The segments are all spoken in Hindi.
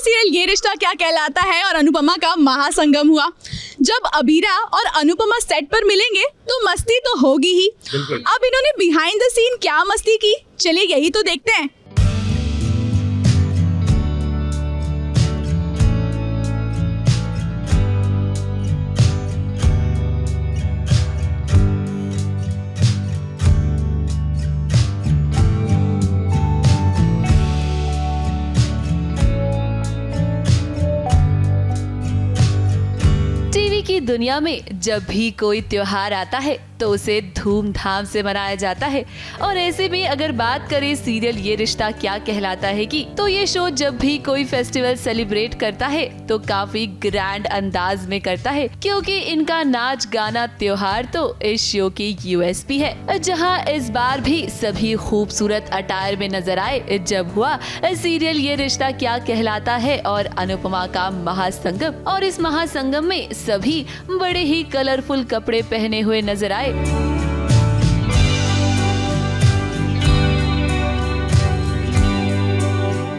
सीरियल ये रिश्ता क्या कहलाता है और अनुपमा का महासंगम हुआ। जब अबीरा और अनुपमा सेट पर मिलेंगे तो मस्ती तो होगी ही। अब इन्होंने बिहाइंड द सीन क्या मस्ती की, चलिए यही तो देखते हैं। की दुनिया में जब भी कोई त्योहार आता है तो उसे धूमधाम से मनाया जाता है। और ऐसे में अगर बात करें सीरियल ये रिश्ता क्या कहलाता है की, तो ये शो जब भी कोई फेस्टिवल सेलिब्रेट करता है तो काफी ग्रैंड अंदाज में करता है, क्योंकि इनका नाच गाना त्योहार तो इस शो की यूएसपी है। जहां इस बार भी सभी खूबसूरत अटायर में नजर आए जब हुआ सीरियल ये रिश्ता क्या कहलाता है और अनुपमा का महासंगम। और इस महासंगम में सभी बड़े ही कलरफुल कपड़े पहने हुए नजर आए।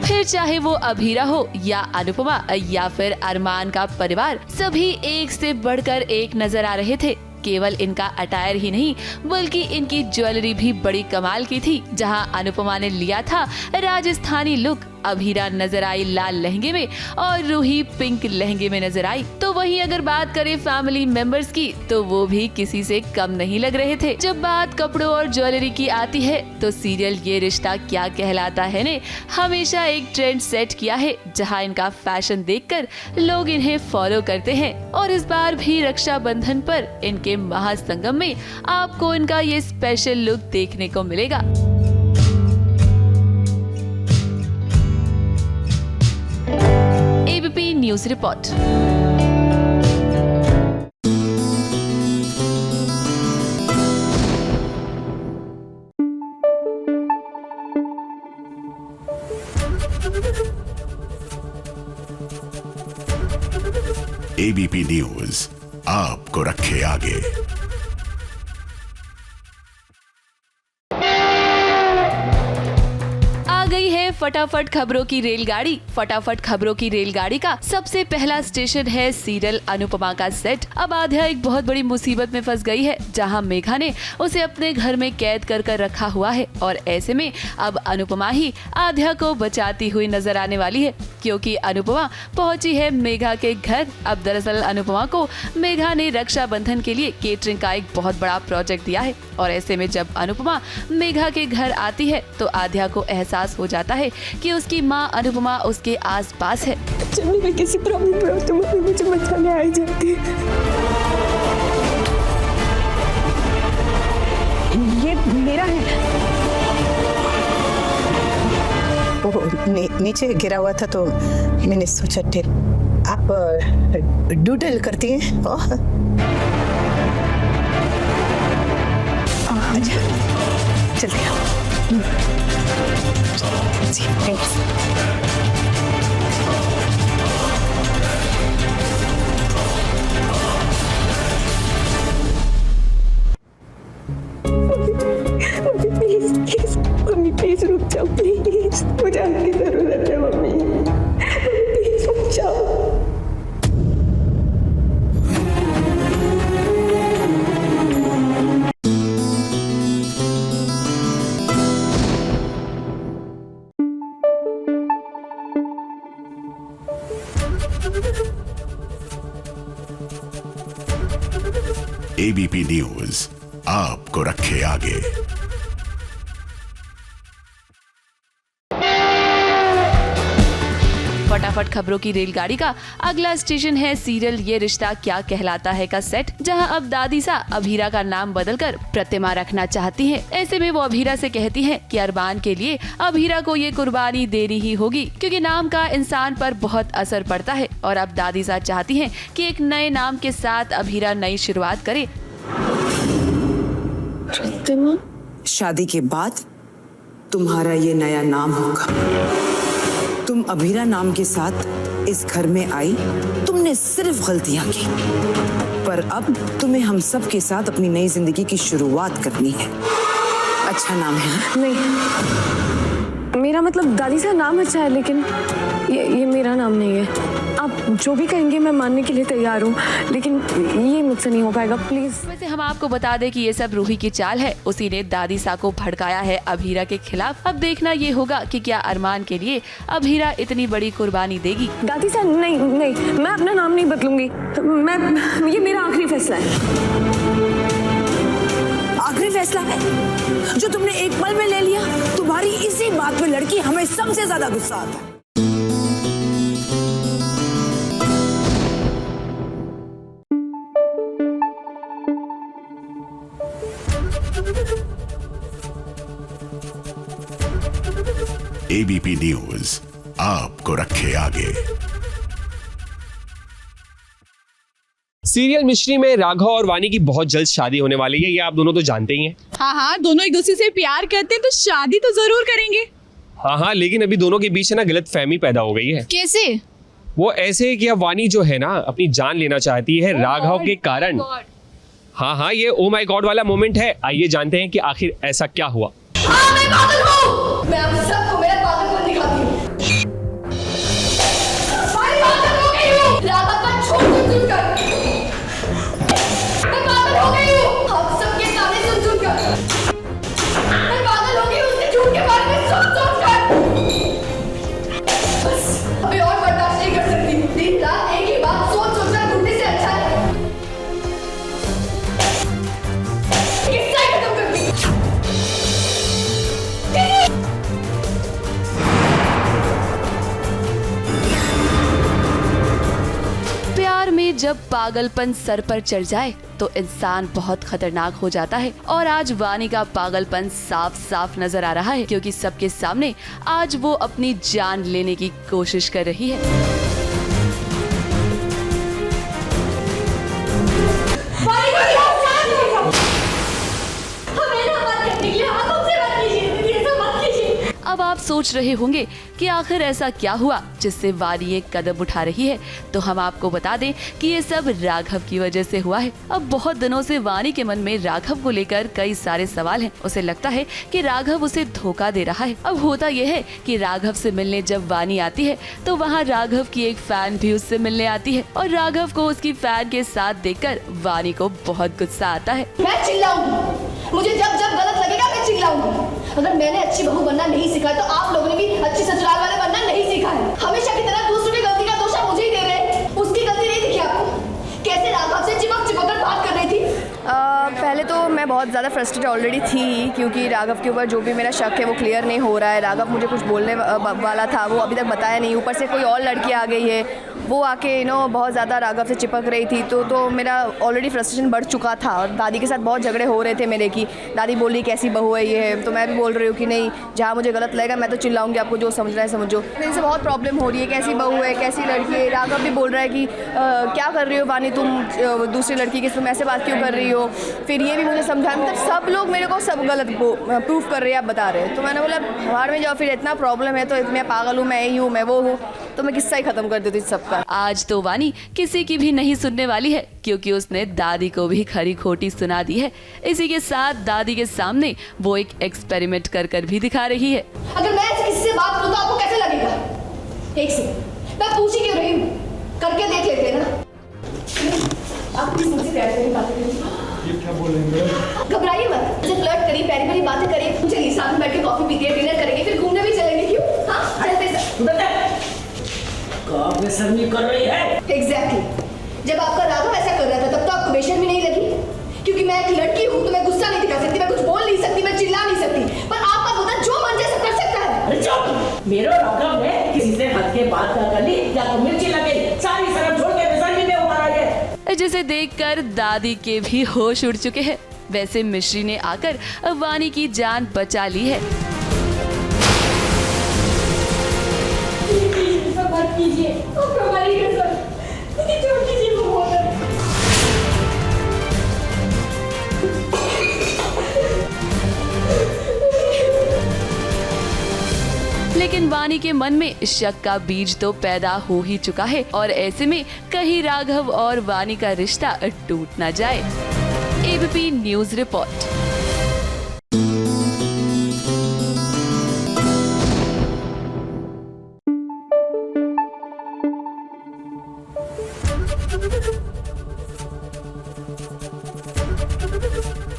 फिर चाहे वो अभीरा हो या अनुपमा या फिर अरमान का परिवार, सभी एक से बढ़कर एक नजर आ रहे थे। केवल इनका अटायर ही नहीं बल्कि इनकी ज्वेलरी भी बड़ी कमाल की थी। जहां अनुपमा ने लिया था राजस्थानी लुक, अभीरा नजर आई लाल लहंगे में और रूही पिंक लहंगे में नजर आई। तो वहीं अगर बात करें फैमिली मेंबर्स की, तो वो भी किसी से कम नहीं लग रहे थे। जब बात कपड़ों और ज्वेलरी की आती है तो सीरियल ये रिश्ता क्या कहलाता है ने हमेशा एक ट्रेंड सेट किया है, जहां इनका फैशन देखकर लोग इन्हें फॉलो करते हैं। और इस बार भी रक्षाबंधन पर इनके महासंगम में आपको इनका ये स्पेशल लुक देखने को मिलेगा। ABP news report. ABP news आपको रखे आगे। फटाफट खबरों की रेलगाड़ी। फटाफट खबरों की रेलगाड़ी का सबसे पहला स्टेशन है सीरियल अनुपमा का सेट। अब आध्या एक बहुत बड़ी मुसीबत में फंस गई है, जहां मेघा ने उसे अपने घर में कैद कर रखा हुआ है। और ऐसे में अब अनुपमा ही आध्या को बचाती हुई नजर आने वाली है, क्योंकि अनुपमा पहुंची है मेघा के घर। अब दरअसल अनुपमा को मेघा ने रक्षाबंधन के लिए केटरिंग का एक बहुत बड़ा प्रोजेक्ट दिया है। और ऐसे में जब अनुपमा मेघा के घर आती है तो आध्या को एहसास हो जाता है कि उसकी माँ अनुपमा उसके आसपास है। जब मैं किसी प्रॉब्लम में हूं तो मुझे बचाने आ जाती है। ये मेरा है। वो नीचे गिरा हुआ था तो मैंने सोचा आप डूडल करती हैं? अच्छा चलते आओ। जी थैंक्स। प्लीज रुक जाओ, प्लीज मुझे आपकी जरूरत है मम्मी, प्लीज रुक जाओ। एबीपी न्यूज आपको रखे आगे। फटाफट खबरों की रेलगाड़ी का अगला स्टेशन है सीरियल ये रिश्ता क्या कहलाता है का सेट, जहां अब दादी सा अभीरा का नाम बदलकर प्रतिमा रखना चाहती है। ऐसे में वो अभीरा से कहती है कि अरमान के लिए अभीरा को ये कुर्बानी देनी ही होगी, क्योंकि नाम का इंसान पर बहुत असर पड़ता है। और अब दादी सा चाहती है कि एक नए नाम के साथ अभीरा नई शुरुआत करे। प्रतिमा, शादी के बाद तुम्हारा ये नया नाम होगा। तुम अभीरा नाम के साथ इस घर में आई, तुमने सिर्फ गलतियां की, पर अब तुम्हें हम सब के साथ अपनी नई जिंदगी की शुरुआत करनी है। अच्छा नाम है? नहीं, मेरा मतलब दादी सा नाम अच्छा है, लेकिन ये मेरा नाम नाम नहीं है। आप जो भी कहेंगे मैं मानने के लिए तैयार हूँ, लेकिन ये मुझसे नहीं हो पाएगा, प्लीज। वैसे हम आपको बता दें कि ये सब रूही की चाल है। उसी ने दादी सा को भड़काया है अभीरा के खिलाफ। अब देखना ये होगा कि क्या अरमान के लिए अभीरा इतनी बड़ी कुर्बानी देगी। दादी सा नहीं, मैं अपना नाम नहीं बदलूंगी। ये मेरा आखिरी फैसला है। आखिरी फैसला है जो तुमने एक पल में ले लिया। तुम्हारी इसी बात पे लड़की हमें सबसे ज्यादा गुस्सा आता है। एबीपी न्यूज आपको रखे आगे। सीरियल मिस्ट्री में राघव और वानी की बहुत जल्द शादी होने वाली है, ये आप दोनों तो जानते ही हैं। हाँ, दोनों एक दूसरे से प्यार करते हैं तो शादी तो जरूर करेंगे। हाँ, लेकिन अभी दोनों के बीच है ना गलत फहमी पैदा हो गई है। कैसे? वो ऐसे कि अब वानी जो है ना अपनी जान लेना चाहती है राघव के कारण। हाँ, ये ओ माय गॉड वाला मोमेंट है। आइए जानते हैं कि आखिर ऐसा क्या हुआ। मैं पागल हूँ। मैं आप सबको मेरा पागलपन दिखाती हूँ। मैं पागल हो गई हूँ। राघव का झूठ कर। मैं पागल हो गई हूँ। आप सबके ताने सुन कर। मैं पागल हो गई हूँ उसके झूठ के बारे में सोच कर। बस अभी और बर्दाश्त नहीं कर सकती। दिन रात एक ही बात सोच ढूंढने से अच्छा है किस्सा खत्म कर दी। प्यार में जब पागलपन सर पर चढ़ जाए तो इंसान बहुत खतरनाक हो जाता है। और आज वानी का पागलपन साफ साफ नजर आ रहा है, क्योंकि सबके सामने आज वो अपनी जान लेने की कोशिश कर रही है। अब आप सोच रहे होंगे कि आखिर ऐसा क्या हुआ जिससे वानी ये कदम उठा रही है। तो हम आपको बता दें कि ये सब राघव की वजह से हुआ है। अब बहुत दिनों से वानी के मन में राघव को लेकर कई सारे सवाल हैं। उसे लगता है कि राघव उसे धोखा दे रहा है। अब होता यह है कि राघव से मिलने जब वानी आती है तो वहाँ राघव की एक फैन भी उससे मिलने आती है, और राघव को उसकी फैन के साथ देखकर वानी को बहुत गुस्सा आता है। मैं चिल्लाऊंगी, मुझे जब जब गलत लगेगा मैं चिल्लाऊंगी। अगर मैंने अच्छी बहू बनना नहीं सीखा तो आप लोगों ने भी अच्छी ससुराल वाले बनना नहीं सीखा है। हमेशा की तरह दूसरों की गलती का दोष आप मुझे ही दे रहे हैं। उसकी गलती नहीं दिखी आपको? कैसे राघव से चिपक कर बात कर रही थी? पहले तो मैं बहुत ज़्यादा फ्रस्ट्रेटेड ऑलरेडी थी, क्योंकि राघव के ऊपर जो भी मेरा शक है वो क्लियर नहीं हो रहा है। राघव मुझे कुछ बोलने वाला था, वो अभी तक बताया नहीं। ऊपर से कोई और लड़की आ गई है, वो आके बहुत ज़्यादा राघव से चिपक रही थी। तो मेरा ऑलरेडी फ्रस्ट्रेशन बढ़ चुका था। और दादी के साथ बहुत झगड़े हो रहे थे मेरे की। दादी बोल रही कैसी बहू है ये है, तो मैं भी बोल रही हूँ कि नहीं, जहाँ मुझे गलत लगेगा मैं तो चिल्लाऊंगी, आपको जो समझना है समझो। मेरे से बहुत प्रॉब्लम हो रही है, कैसी बहू है, कैसी लड़की है। राघव भी बोल रहा है कि क्या कर रही हो वानी तुम, दूसरी लड़की के तुम ऐसे बात क्यों कर रही हो। फिर ये भी मुझे समझा, मतलब सब लोग मेरे को सब गलत प्रूफ कर रहे हैं, आप बता रहे हैं। तो मैंने बोला बाहर में जाओ, फिर इतना प्रॉब्लम है तो मैं पागल हूँ, मैं ही हूँ, मैं वो हूँ, तो मैं किस्सा ही खत्म कर देती सबका। आज तो वानी किसी की भी नहीं सुनने वाली है, क्योंकि उसने दादी को भी खरी खोटी सुना दी है। इसी के साथ दादी के सामने वो एक एक्सपेरिमेंट कर भी दिखा रही है। अगर मैं किसी से बात करूँ तो आपको कैसे लगेगा? एक सेकंड, मैं पूछ ही क्यों रही हूँ, करके देख लेते हैं ना। आप प्लीज मुझसे प्यार से बात करिए। क्या बोलेंगे? घबराइए मत, मुझे फ्लर्ट करिए, प्यारी प्यारी बातें करिए। चलिए साथ में बैठ के कॉफी पीते हैं, डिनर करेंगे, फिर घूमने भी चलेंगे। क्यों? हाँ चलते बेशर्मी कर रही है। एग्जैक्टली। जब आपका राघव ऐसा कर रहा था तब तो आपको बेशर्मी नहीं लगी, क्योंकि मैं एक लड़की हूँ तो मैं गुस्सा नहीं दिखा सकती, मैं कुछ बोल नहीं सकती, मैं चिल्ला नहीं सकती। पर आपका होता जो मन जैसा कर सकता है। अरे चुप! मेरे राघव ने किसी से हद के बात कर ली या तो मिर्ची लगे, सारी शर्म छोड़ के बेशर्मी में उतारा है। जिसे देखकर दादी के भी होश उड़ चुके हैं। वैसे मिश्री ने आकर वानी की जान बचा ली है। लेकिन वानी के मन में शक का बीज तो पैदा हो ही चुका है, और ऐसे में कहीं राघव और वानी का रिश्ता टूट ना जाए। ABP news report.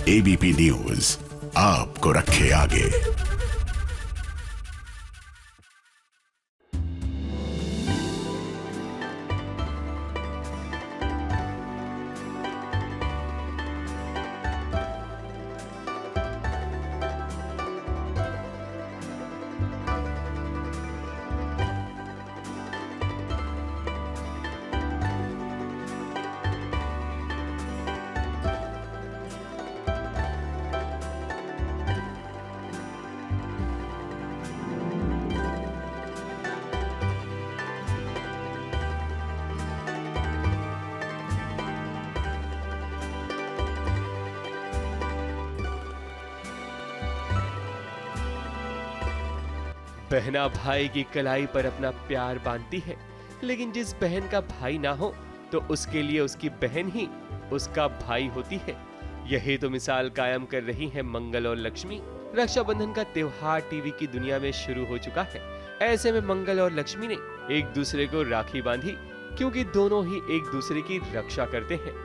ABP news आपको रखे आगे। बहना भाई की कलाई पर अपना प्यार बांधती है, लेकिन जिस बहन का भाई ना हो तो उसके लिए उसकी बहन ही उसका भाई होती है। यही तो मिसाल कायम कर रही है मंगल और लक्ष्मी। रक्षाबंधन का त्योहार टीवी की दुनिया में शुरू हो चुका है। ऐसे में मंगल और लक्ष्मी ने एक दूसरे को राखी बांधी, क्योंकि दोनों ही एक दूसरे की रक्षा करते हैं।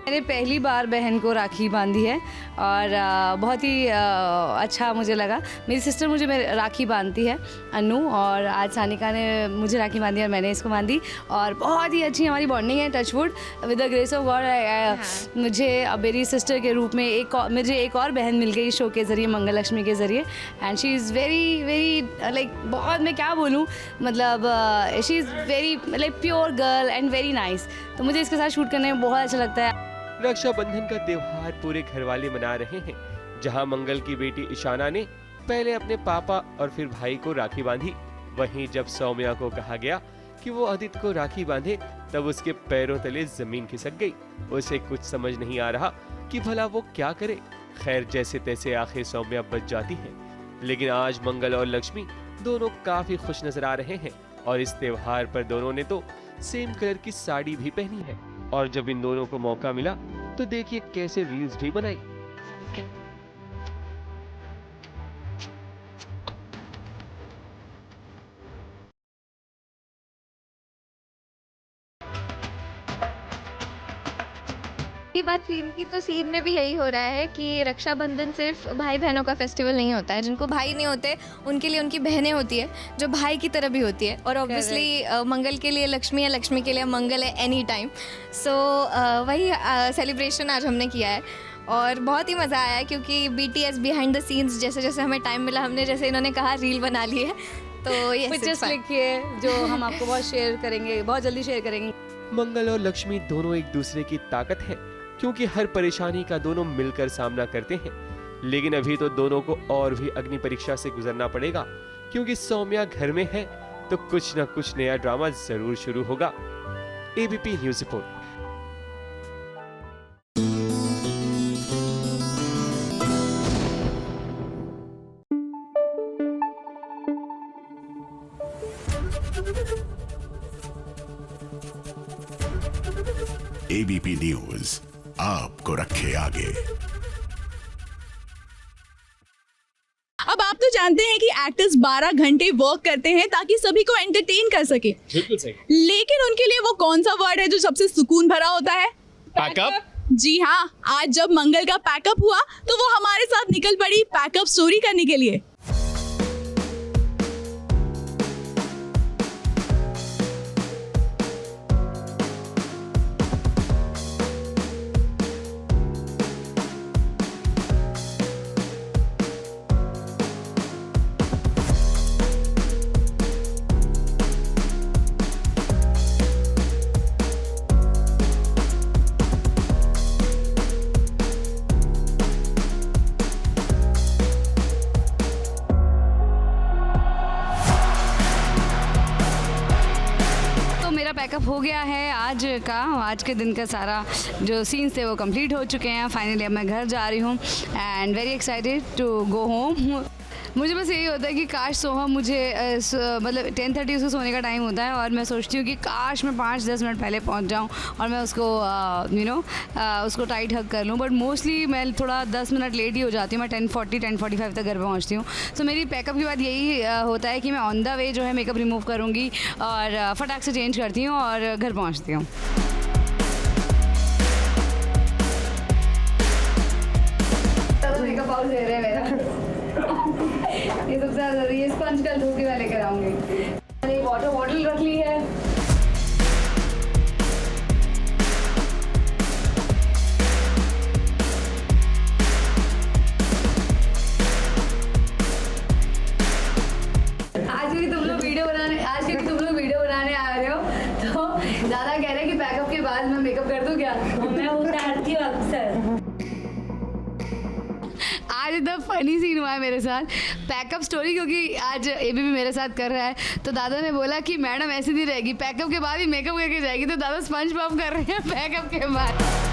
मैंने पहली बार बहन को राखी बांधी है और बहुत ही अच्छा मुझे लगा। मेरी सिस्टर मुझे राखी बांधती है, अनु, और आज सानिका ने मुझे राखी बांधी और मैंने इसको बांधी और बहुत ही अच्छी हमारी बॉन्डिंग है। Touchwood, with the grace of God मुझे अब मेरी सिस्टर के रूप में मुझे एक और बहन मिल गई शो के ज़रिए, मंगल लक्ष्मी के ज़रिए। And she is very very like, बहुत मैं क्या बोलूँ, मतलब she is very like pure girl and very nice. तो मुझे इसके साथ शूट करने में बहुत अच्छा लगता है। रक्षाबंधन का त्योहार पूरे घरवाले मना रहे हैं। जहां मंगल की बेटी ईशाना ने पहले अपने पापा और फिर भाई को राखी बांधी, वहीं जब सौम्या को कहा गया कि वो आदित्य को राखी बांधे, तब उसके पैरों तले जमीन खिसक गई। उसे कुछ समझ नहीं आ रहा कि भला वो क्या करे। खैर, जैसे तैसे आखिर सौम्या बच जाती है। लेकिन आज मंगल और लक्ष्मी दोनों काफी खुश नजर आ रहे हैं और इस त्योहार पर दोनों ने तो सेम कलर की साड़ी भी पहनी है। और जब इन दोनों को मौका मिला तो देखिए कैसे रील्स भी बनाई। ये बात सीन की, तो सीन में भी यही हो रहा है कि रक्षाबंधन सिर्फ भाई बहनों का फेस्टिवल नहीं होता है। जिनको भाई नहीं होते उनके लिए उनकी बहनें होती है, जो भाई की तरह भी होती है। और ऑब्वियसली मंगल के लिए लक्ष्मी है, लक्ष्मी के लिए मंगल है, एनी टाइम। सो वही सेलिब्रेशन आज हमने किया है और बहुत ही मज़ा आया है, क्योंकि BTS बिहाइंड द सीन्स जैसे जैसे हमें टाइम मिला, हमने जैसे इन्होंने कहा रील बना ली है, तो ये पिक्चर्स क्लिक किए जो हम आपको बहुत शेयर करेंगे, बहुत जल्दी शेयर करेंगे। मंगल और लक्ष्मी दोनों एक दूसरे की ताकत है, क्योंकि हर परेशानी का दोनों मिलकर सामना करते हैं। लेकिन अभी तो दोनों को और भी अग्नि परीक्षा से गुजरना पड़ेगा, क्योंकि सौम्या घर में है तो कुछ न कुछ नया ड्रामा जरूर शुरू होगा। ABP news report. ABP news आपको रखे आगे। अब आप तो जानते हैं कि एक्टर्स 12 घंटे वर्क करते हैं ताकि सभी को एंटरटेन कर सके। बिल्कुल सही। लेकिन उनके लिए वो कौन सा वर्ड है जो सबसे सुकून भरा होता है? पैकअप। जी हाँ, आज जब मंगल का पैकअप हुआ तो वो हमारे साथ निकल पड़ी पैकअप स्टोरी करने के लिए। पैकअप हो गया है आज के दिन का सारा जो सीन्स थे वो कंप्लीट हो चुके हैं। फाइनली अब मैं घर जा रही हूँ and very excited to go home. मुझे बस यही होता है कि काश सोहम मुझे मतलब 10:30 उसको सोने का टाइम होता है और मैं सोचती हूँ कि काश मैं 5-10 मिनट पहले पहुँच जाऊँ और मैं उसको उसको टाइट हग कर लूँ। बट मोस्टली मैं थोड़ा 10 मिनट लेट ही हो जाती हूँ। मैं 10:45 तक घर पहुँचती हूँ। सो मेरी पैकअप की बात यही होता है कि मैं ऑन द वे जो है मेकअप रिमूव करूँगी और फटाक से चेंज करती हूँ और घर पहुँचती हूँ। पाउच दे रहे हैं मेरा। ये सबसे ज़्यादा ज़रूरी है। स्पंज कल धो के मैं लेकर आऊँगी। मैंने एक वाटर बॉटल रख ली है। आज क्योंकि तुम लोग वीडियो बनाने आ रहे हो तो दादा कह रहे हैं कि पैकअप के बाद मैं मेकअप कर दूं क्या? मैं उतारती हूँ अक्सर। आज इतना फनी सीन हुआ है मेरे साथ पैकअप स्टोरी, क्योंकि आज एबी भी मेरे साथ कर रहा है। तो दादा ने बोला कि मैडम ऐसी नहीं रहेगी, पैकअप के बाद ही मेकअप करके जाएगी। तो दादा स्पंज पॉप कर रहे हैं पैकअप के बाद।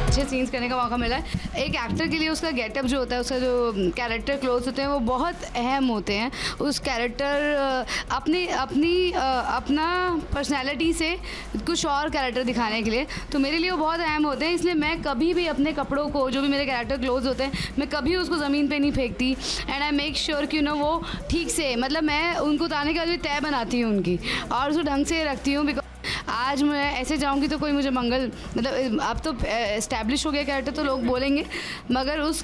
अच्छे सीन्स करने का मौका मिला है। एक एक्टर के लिए उसका गेटअप जो होता है, उसका जो कैरेक्टर क्लोथ्स होते हैं वो बहुत अहम होते हैं। उस कैरेक्टर अपना पर्सनैलिटी से कुछ और कैरेक्टर दिखाने के लिए, तो मेरे लिए वो बहुत अहम होते हैं। इसलिए मैं कभी भी अपने कपड़ों को, जो भी मेरे कैरेक्टर क्लोथ्स होते हैं, मैं कभी उसको ज़मीन पे नहीं फेंकती। एंड आई मेक श्योर कि वो ठीक से, मतलब मैं उनको उतारने के बाद भी तय बनाती हूँ उनकी, और उसको ढंग से रखती हूँ। आज मैं ऐसे जाऊंगी तो कोई मुझे मतलब अब तो एस्टैब्लिश हो गया कैरेक्टर, तो लोग बोलेंगे, मगर उस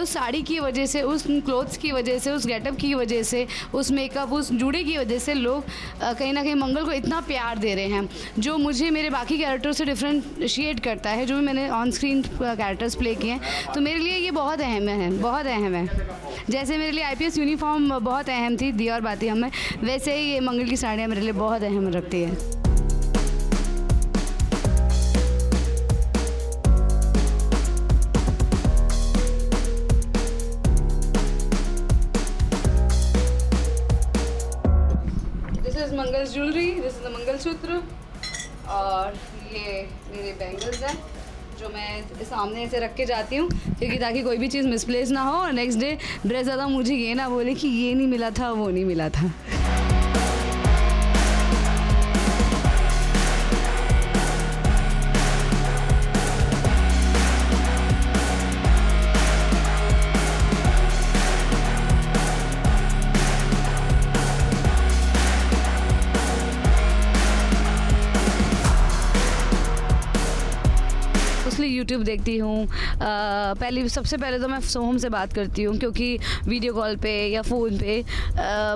साड़ी की वजह से, उस क्लोथ्स की वजह से, उस गेटअप की वजह से, उस मेकअप, उस जूड़े की वजह से लोग कहीं ना कहीं मंगल को इतना प्यार दे रहे हैं, जो मुझे मेरे बाकी कैरेक्टर्स से डिफ्रेंशिएट करता है, जो भी मैंने ऑन स्क्रीन कैरेक्टर्स प्ले किए हैं। तो मेरे लिए ये बहुत अहम है, बहुत अहम है। जैसे मेरे लिए IPS यूनिफॉर्म बहुत अहम थी दी और बाती हमें, वैसे ही ये मंगल की साड़ियाँ मेरे लिए बहुत अहम रखती है। Mangal jewellery, this is the mangalsutra, और ये मेरे बैंगल्स हैं जो मैं सामने से रख के जाती हूँ, क्योंकि ताकि कोई भी चीज़ मिसप्लेस ना हो और नेक्स्ट डे ड्रेस ज़्यादा मुझे ये ना बोले कि ये नहीं मिला था, वो नहीं मिला था। यूट्यूब देखती हूँ। सबसे पहले तो मैं सोहम से बात करती हूँ, क्योंकि वीडियो कॉल पे या फ़ोन पे,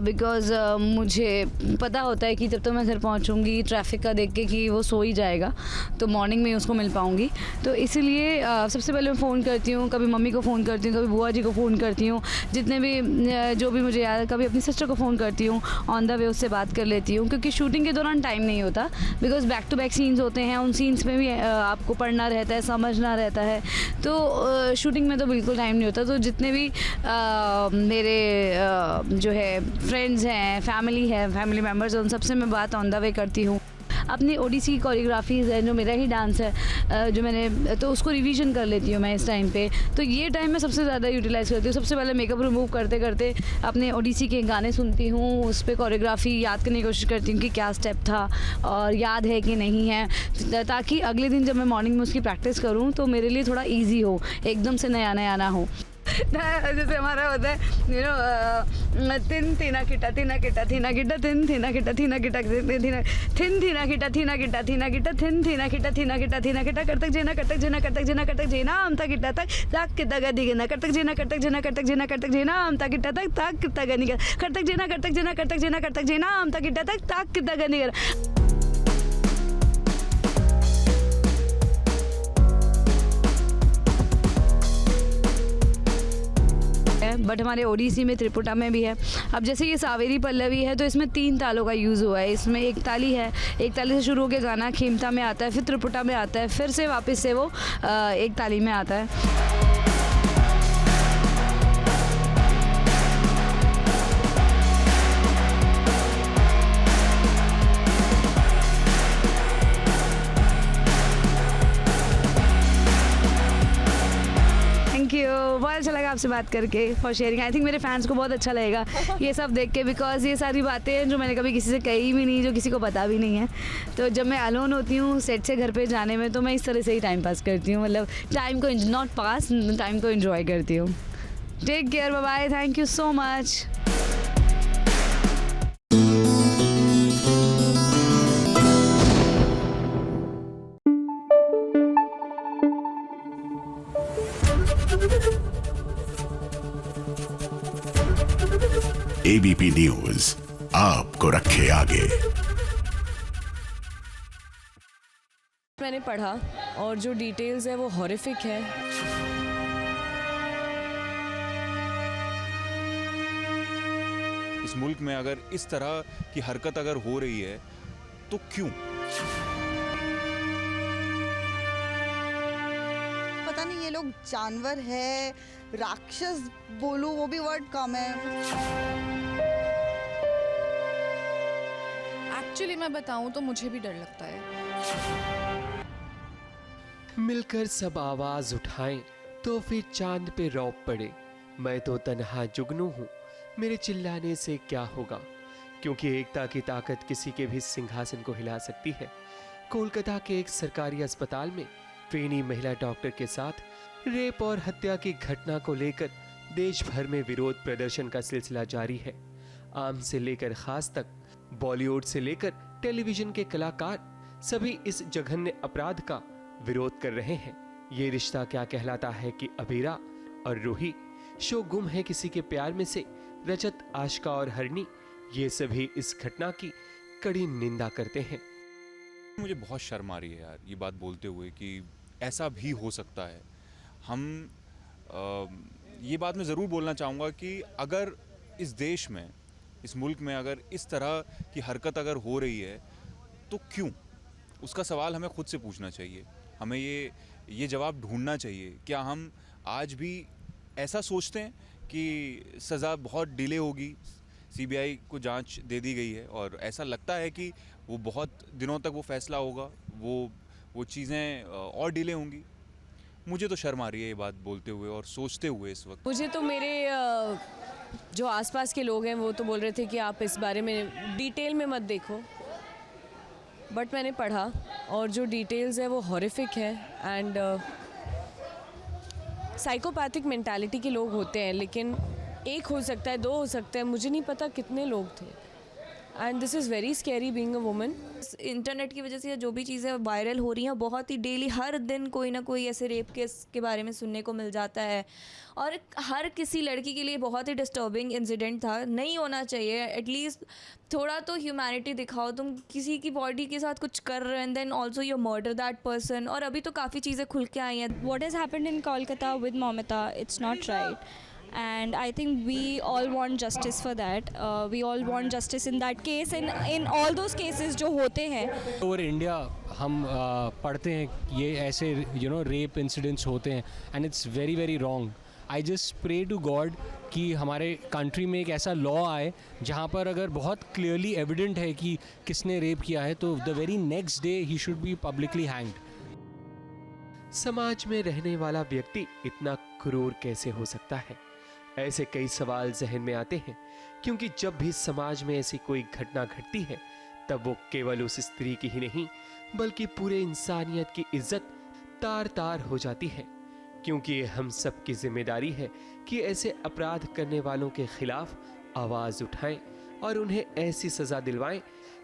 बिकॉज़ मुझे पता होता है कि जब तक मैं घर पहुँचूँगी ट्रैफिक का देख के कि वो सो ही जाएगा, तो मॉर्निंग में उसको मिल पाऊँगी। तो इसीलिए सबसे पहले मैं फ़ोन करती हूँ, कभी मम्मी को फ़ोन करती हूँ, कभी बुआ जी को फ़ोन करती हूँ, जितने भी जो भी मुझे याद है, कभी अपनी सिस्टर को फ़ोन करती हूँ, ऑन द वे उससे बात कर लेती हूँ, क्योंकि शूटिंग के दौरान टाइम नहीं होता, because back to back scenes होते हैं, उन सीन्स में भी आपको पढ़ना रहता है, समझना रहता है, तो शूटिंग में तो बिल्कुल टाइम नहीं होता। तो जितने भी मेरे जो है फ्रेंड्स हैं, फैमिली मेम्बर्स हैं, उन सबसे मैं बात ऑन द वे करती हूँ। अपनी ओडिसी की कोरियोग्राफीज़ है, जो मेरा ही डांस है, जो मैंने, तो उसको रिवीजन कर लेती हूँ मैं इस टाइम पे। तो ये टाइम मैं सबसे ज़्यादा यूटिलाइज़ करती हूँ। सबसे पहले मेकअप रिमूव करते करते अपने ओडिसी के गाने सुनती हूँ, उस पर कोरियोग्राफी याद करने की कोशिश करती हूँ कि क्या स्टेप था और याद है कि नहीं है, ताकि अगले दिन जब मैं मॉर्निंग में उसकी प्रैक्टिस करूँ तो मेरे लिए थोड़ा ईजी हो, एकदम से नया ना हो। जैसे हमारा होता है तिन थीना किटा थीना किटा थीना किटा थिन थीना किटा थीना किटा थिन थीना किटा थीना किटा थीना किटा थिन थीना किटा थीना किटा थीना किटा करतक जेना करतक जेना करतक जेना करतक जेना अमता किटा तक ताक किता गदी गेना करतक जेना करतक जेना करतक जेना करतक जेना अमता किटा तक ताक किता गनी करतक जेना करतक जेना करतक जेना करतक जेना अमता किटा तक ताक किता गनी। बट हमारे ओडिसी में, त्रिपुटा में भी है। अब जैसे ये सावेरी पल्लवी है, तो इसमें 3 तालों का यूज़ हुआ है। इसमें एक ताली है, एक ताली से शुरू होकर गाना खीमता में आता है, फिर त्रिपुटा में आता है, फिर से वापस से वो एक ताली में आता है। बहुत अच्छा लगा आपसे बात करके, फॉर शेयरिंग। आई थिंक मेरे फैंस को बहुत अच्छा लगेगा ये सब देख के, बिकॉज ये सारी बातें हैं जो मैंने कभी किसी से कही भी नहीं, जो किसी को पता भी नहीं है। तो जब मैं अलोन होती हूँ सेट से घर पे जाने में, तो मैं इस तरह से ही टाइम पास करती हूँ, मतलब टाइम को नॉट पास, टाइम को एंजॉय करती हूँ। Take care, bye bye, thank you so much. Thank you. ABP news आपको रखे आगे। मैंने पढ़ा और जो डिटेल्स है वो हॉरिफिक है। इस मुल्क में अगर इस तरह की हरकत अगर हो रही है तो क्यों? पता नहीं ये लोग जानवर है, राक्षस बोलूं वो भी वर्ड कम है। एक्चुअली मैं बताऊं तो मुझे भी डर लगता है। मिलकर सब आवाज उठाएं तो फिर चांद पे रौब पड़े। मैं तो तन्हा जुगनू हूँ, मेरे चिल्लाने से क्या होगा, क्योंकि एकता की ताकत किसी के भी सिंहासन को हिला सकती है। कोलकाता के एक सरकारी अस्पताल में ट्रेनी महिला डॉक्टर के साथ रेप और हत्या की घटना को लेकर देश भर में विरोध प्रदर्शन का सिलसिला जारी है। आम से लेकर खास तक, बॉलीवुड से लेकर टेलीविजन के कलाकार सभी इस जघन्य अपराध का विरोध कर रहे हैं। ये रिश्ता क्या कहलाता है कि अबीरा और रूही, शो गुम है किसी के प्यार में से रजत, आशिका और हरणी, ये सभी इस घटना की कड़ी निंदा करते हैं। मुझे बहुत शर्म आ रही है यार ये बात बोलते हुए कि ऐसा भी हो सकता है। हम ये बात मैं ज़रूर बोलना चाहूँगा कि अगर इस देश में, इस मुल्क में अगर इस तरह की हरकत अगर हो रही है तो क्यों? उसका सवाल हमें खुद से पूछना चाहिए। हमें ये जवाब ढूंढना चाहिए। क्या हम आज भी ऐसा सोचते हैं कि सज़ा बहुत डिले होगी? सीबीआई को जांच दे दी गई है और ऐसा लगता है कि वो बहुत दिनों तक वो फैसला होगा, वो चीज़ें और डिले होंगी। मुझे तो शर्म आ रही है ये बात बोलते हुए और सोचते हुए इस वक्त। मुझे तो मेरे जो आसपास के लोग हैं वो तो बोल रहे थे कि आप इस बारे में डिटेल में मत देखो, बट मैंने पढ़ा और जो डिटेल्स है वो हॉरिफिक है। एंड साइकोपैथिक मेंटालिटी के लोग होते हैं, लेकिन एक हो सकता है, दो हो सकता है, मुझे नहीं पता कितने लोग थे। And this is very scary being a woman. Internet की वजह से जो भी चीज़ें वायरल हो रही हैं, बहुत ही डेली हर दिन कोई ना कोई ऐसे रेप केस के बारे में सुनने को मिल जाता है और हर किसी लड़की के लिए बहुत ही डिस्टर्बिंग इंसिडेंट था। नहीं होना चाहिए। एटलीस्ट थोड़ा तो ह्यूमैनिटी दिखाओ। तुम किसी की बॉडी के साथ कुछ कर रहे हो and then also you murder that person. और अभी तो काफ़ी चीज़ें खुल के आई हैं। What has happened in Kolkata with Momita, it's not right. And I think we all want justice for that. We all want justice in that case and in all those cases जो होते हैं। ओवर इंडिया हम पढ़ते हैं ये ऐसे रेप इंसिडेंट्स होते हैं and it's very very wrong. I just pray to God कि हमारे कंट्री में एक ऐसा लॉ आए जहाँ पर अगर बहुत क्लियरली एविडेंट है कि किसने रेप किया है तो the very next day he should be publicly hanged. समाज में रहने वाला व्यक्ति इतना क्रूर कैसे हो सकता है? ऐसे कई सवाल जहन में आते हैं, क्योंकि जब भी समाज में ऐसी कोई घटना घटती है तब वो केवल उस स्त्री की ही नहीं बल्कि पूरे इंसानियत की इज्जत तार तार हो जाती है। क्योंकि ये हम सब की जिम्मेदारी है कि ऐसे अपराध करने वालों के खिलाफ आवाज उठाएं और उन्हें ऐसी सजा दिलवाएं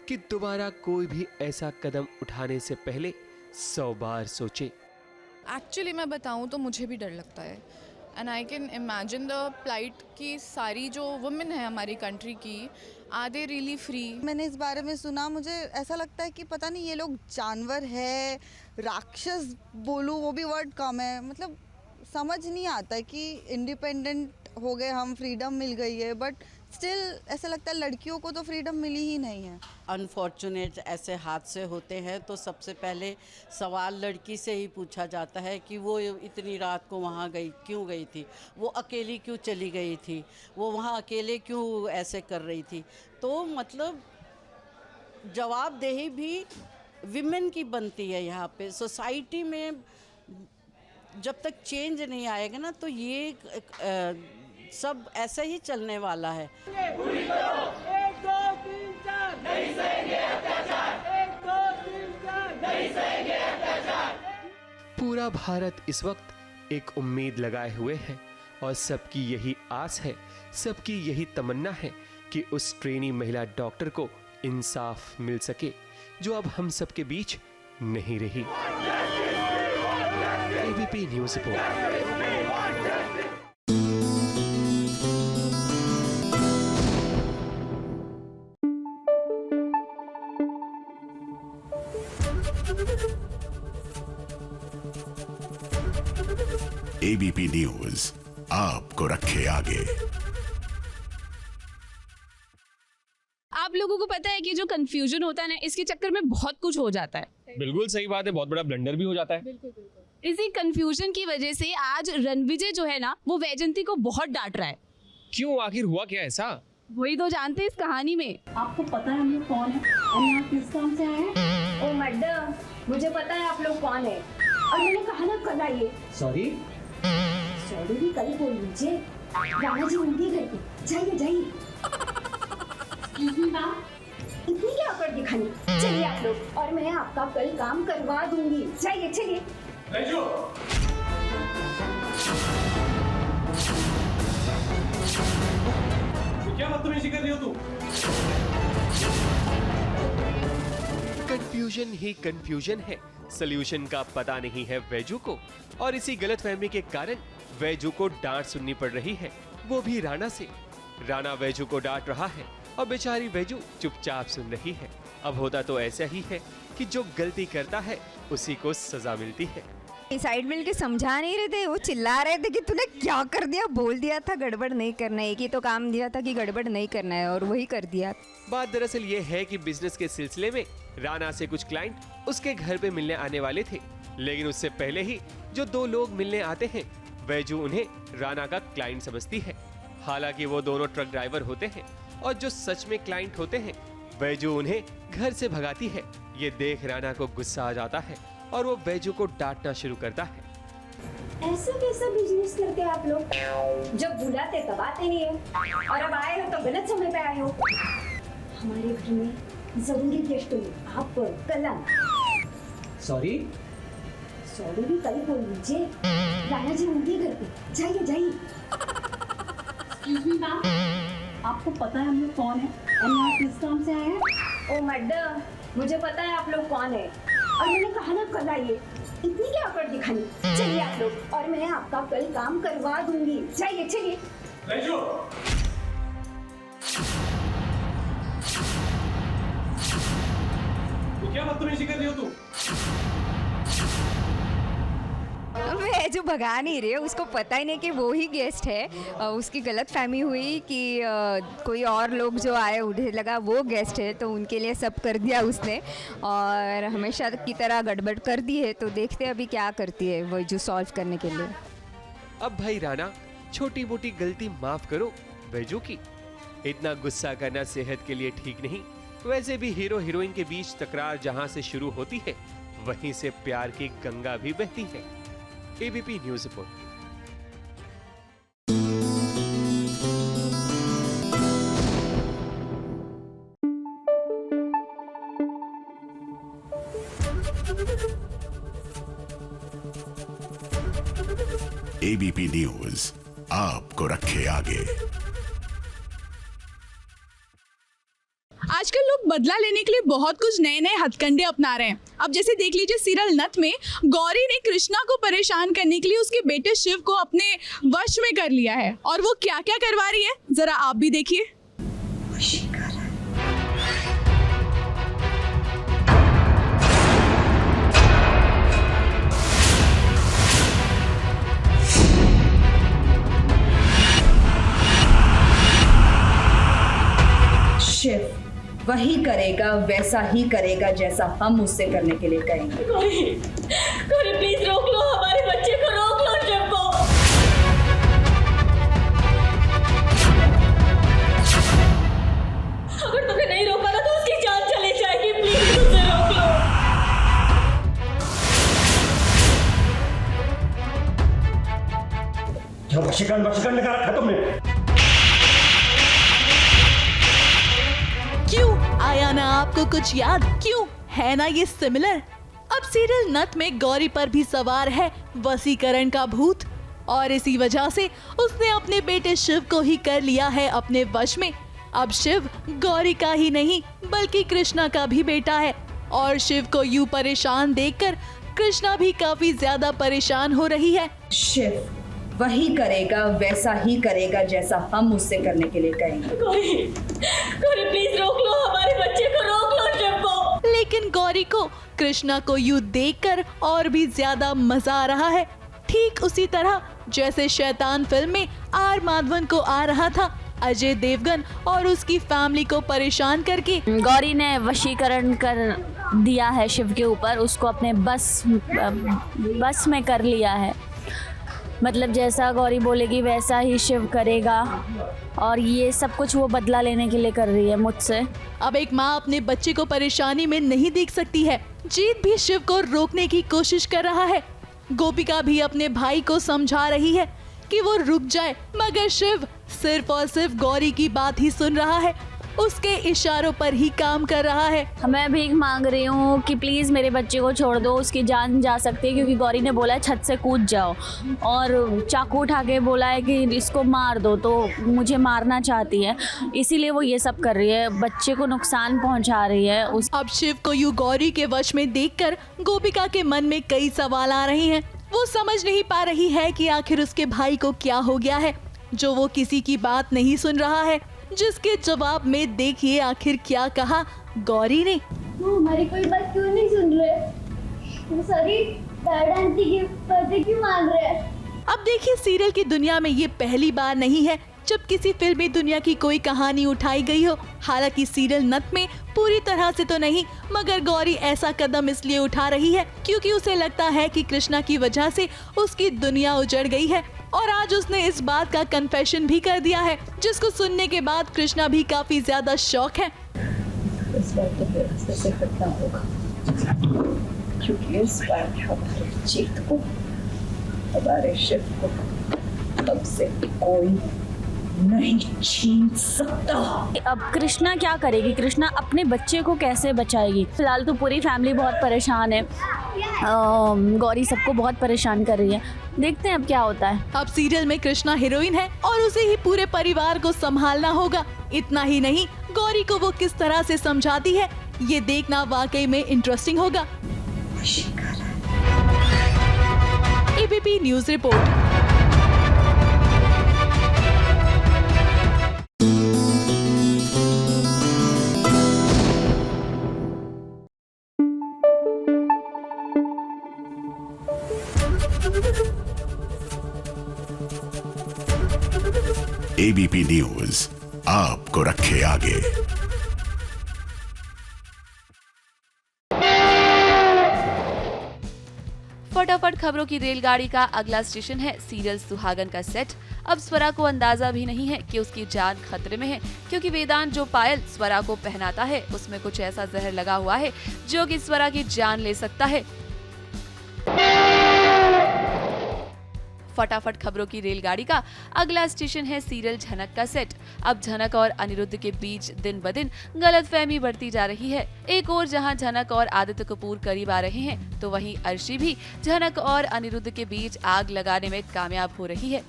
कि दोबारा कोई भी ऐसा कदम उठाने से पहले 100 बार सोचे। एक्चुअली मैं बताऊं तो मुझे भी डर लगता है। And I can imagine the plight की सारी जो वुमेन है हमारी कंट्री की, आर दे रियली फ्री? मैंने इस बारे में सुना, मुझे ऐसा लगता है कि पता नहीं ये लोग जानवर है, राक्षस बोलूं वो भी वर्ड कम है। मतलब समझ नहीं आता कि इंडिपेंडेंट हो गए हम, फ्रीडम मिल गई है, बट स्टिल ऐसा लगता है लड़कियों को तो फ्रीडम मिली ही नहीं है। अनफॉर्चुनेट ऐसे हादसे होते हैं तो सबसे पहले सवाल लड़की से ही पूछा जाता है कि वो इतनी रात को वहाँ गई क्यों गई थी, वो अकेली क्यों चली गई थी, वो वहाँ अकेले क्यों ऐसे कर रही थी। तो मतलब जवाबदेही भी विमेन की बनती है यहाँ पे। सोसाइटी में जब तक चेंज नहीं आएगा ना तो ये सब ऐसे ही चलने वाला है। पूरा भारत इस वक्त एक उम्मीद लगाए हुए है और सबकी यही आस है, सबकी यही तमन्ना है कि उस ट्रेनी महिला डॉक्टर को इंसाफ मिल सके जो अब हम सबके बीच नहीं रही। ABP news report. ABP news आपको रखे आगे। आप लोगों को पता है कि जो कंफ्यूजन होता है ना, इसके चक्कर में बहुत कुछ हो जाता है। बिल्कुल सही बात है, बहुत बड़ा ब्लंडर भी हो जाता है। इसी कंफ्यूजन की वजह से आज रणविजय जो है ना, वो वैजंती को बहुत डांट रहा है। क्यों, आखिर हुआ क्या ऐसा? वही तो जानते हैं इस कहानी में। आपको पता है हम लोग कौन है और यहाँ किस काम से आए हैं? ओ मैडम, मुझे पता है आप लोग कौन है और मैंने कहा ना कल आइए। सॉरी भी कल बोल लीजिए। राणा जी उनके घर पे, जाइए जाइए। इतनी क्या अकड़ दिखानी, चलिए आप लोग और मैं आपका कल काम करवा दूंगी। जाइए चलिए। क्या बदतमीजी कर रही हो तू? कंफ्यूजन ही कंफ्यूजन है, सॉल्यूशन का पता नहीं है वैजू को, और इसी गलतफहमी के कारण वैजू को डांट सुननी पड़ रही है, वो भी राणा से। राणा वैजू को डांट रहा है और बेचारी वैजू चुपचाप सुन रही है। अब होता तो ऐसा ही है कि जो गलती करता है उसी को सजा मिलती है। साइड मिल के समझा नहीं रहे थे, वो चिल्ला रहे थे कि तूने क्या कर दिया, बोल दिया था गड़बड़ नहीं करना है, एक ही तो काम दिया था कि गड़बड़ नहीं करना है और वही कर दिया। बात दरअसल ये है कि बिजनेस के सिलसिले में राणा से कुछ क्लाइंट उसके घर पे मिलने आने वाले थे, लेकिन उससे पहले ही जो दो लोग मिलने आते हैं वैजू उन्हें राणा का क्लाइंट समझती है। हालांकि वो दोनों ट्रक ड्राइवर होते हैं और जो सच में क्लाइंट होते हैं वैजू उन्हें घर से भगाती है। ये देख राणा को गुस्सा आ जाता है और वो वैजू को डांटना शुरू करता है। ऐसा कैसा बिजनेस करते हैं आप लोग, जब बुलाते तब आते नहीं हो और अब आए हो तो गलत समय पे आए हो। हमारे घर में जरूरी गेस्ट हो आप, कल आना। सॉरी भी कल बोल लीजिए। राणा जी उनके घर पे, जाइए जाइए। आपको पता है हम लोग कौन है और यहाँ किस काम से आए हैं? ओ मैडम, मुझे पता है आप लोग कौन है और मैंने कहा ना कल आइए। इतनी क्या अकड़ दिखानी, चलिए आप लोग और मैं आपका कल काम करवा दूंगी। जाइए चलिए। क्या बदतमीजी कर रही हो तू? वैजू भगा नहीं रहे, उसको पता ही नहीं कि वो ही गेस्ट है। उसकी गलत फहमी हुई कि कोई और लोग जो आए उन्हें लगा वो गेस्ट है, तो उनके लिए सब कर दिया उसने और हमेशा की तरह गड़बड़ कर दी है। तो देखते हैं अभी क्या करती है वैजू सॉल्व करने के लिए। अब भाई राणा, छोटी मोटी गलती माफ करो वैजू की, इतना गुस्सा करना सेहत के लिए ठीक नहीं। वैसे भी हीरो हीरोइन के बीच तकरार जहां से शुरू होती है वहीं से प्यार की गंगा भी बहती है। ABP news report. ABP news आपको रखे आगे। आजकल लोग बदला लेने के लिए बहुत कुछ नए नए हथकंडे अपना रहे हैं। अब जैसे देख लीजिए सीरियल नथ में गौरी ने कृष्णा को परेशान करने के लिए उसके बेटे शिव को अपने वश में कर लिया है, और वो क्या क्या करवा रही है जरा आप भी देखिए। शिव वही करेगा, वैसा ही करेगा जैसा हम उससे करने के लिए कहेंगे। गौरी प्लीज रोक लो, हमारे बच्चे को रोक लो। शिव को अगर तुम्हें नहीं रोका ना तो उसकी जान चली जाएगी। प्लीज उसे रोक लो। वशीकरण लगा रखा तुमने। क्यों आया ना आपको कुछ याद? क्यों है ना ये सिमिलर? अब सीरियल नथ में गौरी पर भी सवार है वशीकरण का भूत, और इसी वजह से उसने अपने बेटे शिव को ही कर लिया है अपने वश में। अब शिव गौरी का ही नहीं बल्कि कृष्णा का भी बेटा है, और शिव को यूं परेशान देखकर कृष्णा भी काफी ज्यादा परेशान हो रही है। शिव वही करेगा, वैसा ही करेगा जैसा हम उससे करने के लिए कहेंगे। गौरी प्लीज रोक लो, हमारे बच्चे को रोक लो। शिव को लेकिन गौरी को कृष्णा को यूं देखकर और भी ज्यादा मजा आ रहा है, ठीक उसी तरह जैसे शैतान फिल्म में आर माधवन को आ रहा था अजय देवगन और उसकी फैमिली को परेशान करके। गौरी ने वशीकरण कर दिया है शिव के ऊपर, उसको अपने बस में कर लिया है। मतलब जैसा गौरी बोलेगी वैसा ही शिव करेगा और ये सब कुछ वो बदला लेने के लिए कर रही है मुझसे। अब एक माँ अपने बच्चे को परेशानी में नहीं देख सकती है। जीत भी शिव को रोकने की कोशिश कर रहा है। गोपिका भी अपने भाई को समझा रही है कि वो रुक जाए, मगर शिव सिर्फ और सिर्फ गौरी की बात ही सुन रहा है, उसके इशारों पर ही काम कर रहा है। मैं भीख मांग रही हूँ कि प्लीज़ मेरे बच्चे को छोड़ दो, उसकी जान जा सकती है, क्योंकि गौरी ने बोला है छत से कूद जाओ और चाकू उठा के बोला है कि इसको मार दो, तो मुझे मारना चाहती है, इसीलिए वो ये सब कर रही है, बच्चे को नुकसान पहुँचा रही है। अब शिव को यूं गौरी के वश में देखकर गोपिका के मन में कई सवाल आ रहे हैं। वो समझ नहीं पा रही है कि आखिर उसके भाई को क्या हो गया है जो वो किसी की बात नहीं सुन रहा है, जिसके जवाब में देखिए आखिर क्या कहा गौरी ने। वो हमारी कोई बात क्यों नहीं सुन रहे? वो सारी डैड आंटी की बातें क्यों मान रहे हैं? अब देखिए, सीरियल की दुनिया में ये पहली बार नहीं है जब किसी फिल्मी दुनिया की कोई कहानी उठाई गई हो। हालांकि सीरियल नट में पूरी तरह से तो नहीं, मगर गौरी ऐसा कदम इसलिए उठा रही है क्योंकि उसे लगता है कि कृष्णा की वजह से उसकी दुनिया उजड़ गई है। और आज उसने इस बात का कन्फेशन भी कर दिया है, जिसको सुनने के बाद कृष्णा भी काफी ज्यादा शॉक है। इस बार तो फिर रास्ते से हटना होगा, क्योंकि इस बार हमारे जीत को, हमारे शिव को अब से कोई नहीं छीन सकता। अब कृष्णा क्या करेगी? कृष्णा अपने बच्चे को कैसे बचाएगी? फिलहाल तो पूरी फैमिली बहुत परेशान है, गौरी सबको बहुत परेशान कर रही है, देखते हैं अब क्या होता है। अब सीरियल में कृष्णा हीरोइन है और उसे ही पूरे परिवार को संभालना होगा। इतना ही नहीं, गौरी को वो किस तरह से समझाती है, ये देखना वाकई में इंटरेस्टिंग होगा। ABP news report. ABP news आपको रखे आगे। फटाफट खबरों की रेलगाड़ी का अगला स्टेशन है सीरियल सुहागन का सेट। अब स्वरा को अंदाजा भी नहीं है कि उसकी जान खतरे में है, क्योंकि वेदांत जो पायल स्वरा को पहनाता है उसमें कुछ ऐसा जहर लगा हुआ है जो कि स्वरा की जान ले सकता है। फटाफट खबरों की रेलगाड़ी का अगला स्टेशन है सीरियल झनक का सेट। अब झनक और अनिरुद्ध के बीच दिन ब दिन गलतफहमी बढ़ती जा रही है। एक और जहां झनक और आदित्य कपूर करीब आ रहे हैं, तो वहीं अर्शी भी झनक और अनिरुद्ध के बीच आग लगाने में कामयाब हो रही है।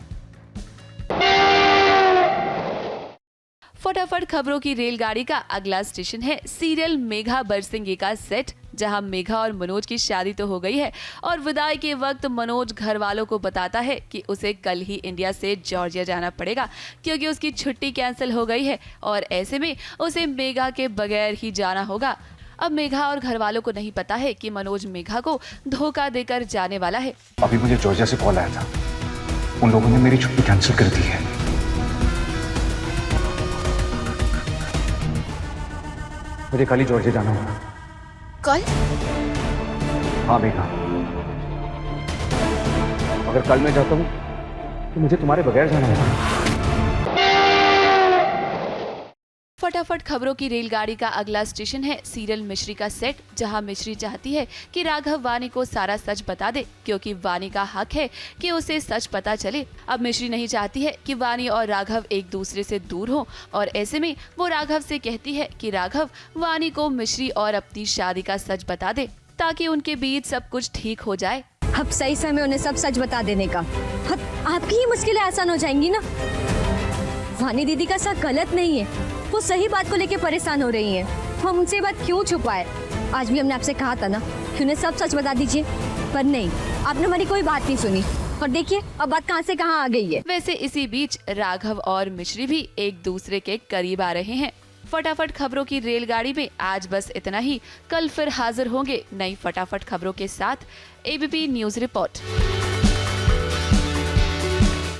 फटाफट खबरों की रेलगाड़ी का अगला स्टेशन है सीरियल मेघा बरसिंगे का सेट, जहां मेघा और मनोज की शादी तो हो गई है और विदाई के वक्त मनोज घर वालों को बताता है कि उसे कल ही इंडिया से जॉर्जिया जाना पड़ेगा, क्योंकि उसकी छुट्टी कैंसिल हो गई है और ऐसे में उसे मेघा के बगैर ही जाना होगा। अब मेघा और घर वालों को नहीं पता है कि मनोज मेघा को धोखा देकर जाने वाला है। अभी मुझे जॉर्जिया से कॉल आया था, उन लोगों ने मेरी छुट्टी कैंसिल कर दी है। मुझे कल ही जॉर्जिया जाना होगा। कल? हाँ मेघा, अगर कल मैं जाता हूँ तो मुझे तुम्हारे बगैर जाना होगा। फटाफट खबरों की रेलगाड़ी का अगला स्टेशन है सीरियल मिश्री का सेट, जहां मिश्री चाहती है कि राघव वानी को सारा सच बता दे, क्योंकि वानी का हक है कि उसे सच पता चले। अब मिश्री नहीं चाहती है कि वानी और राघव एक दूसरे से दूर हो और ऐसे में वो राघव से कहती है कि राघव वानी को मिश्री और अपनी शादी का सच बता दे, ताकि उनके बीच सब कुछ ठीक हो जाए। अब सही समय उन्हें सब सच बता देने का। आपकी ही मुश्किलें आसान हो जाएंगी ना। वानी दीदी का साथ गलत नहीं है, वो सही बात को लेके परेशान हो रही हैं, तो हम उनसे बात क्यों छुपाए? आज भी हमने आपसे कहा था ना कि उन्हें सब सच बता दीजिए, पर नहीं, आपने हमारी कोई बात नहीं सुनी और देखिए अब बात कहां से कहां आ गई है। वैसे इसी बीच राघव और मिश्री भी एक दूसरे के करीब आ रहे हैं। फटाफट खबरों की रेलगाड़ी में आज बस इतना ही। कल फिर हाजिर होंगे नई फटाफट खबरों के साथ। ABP news report.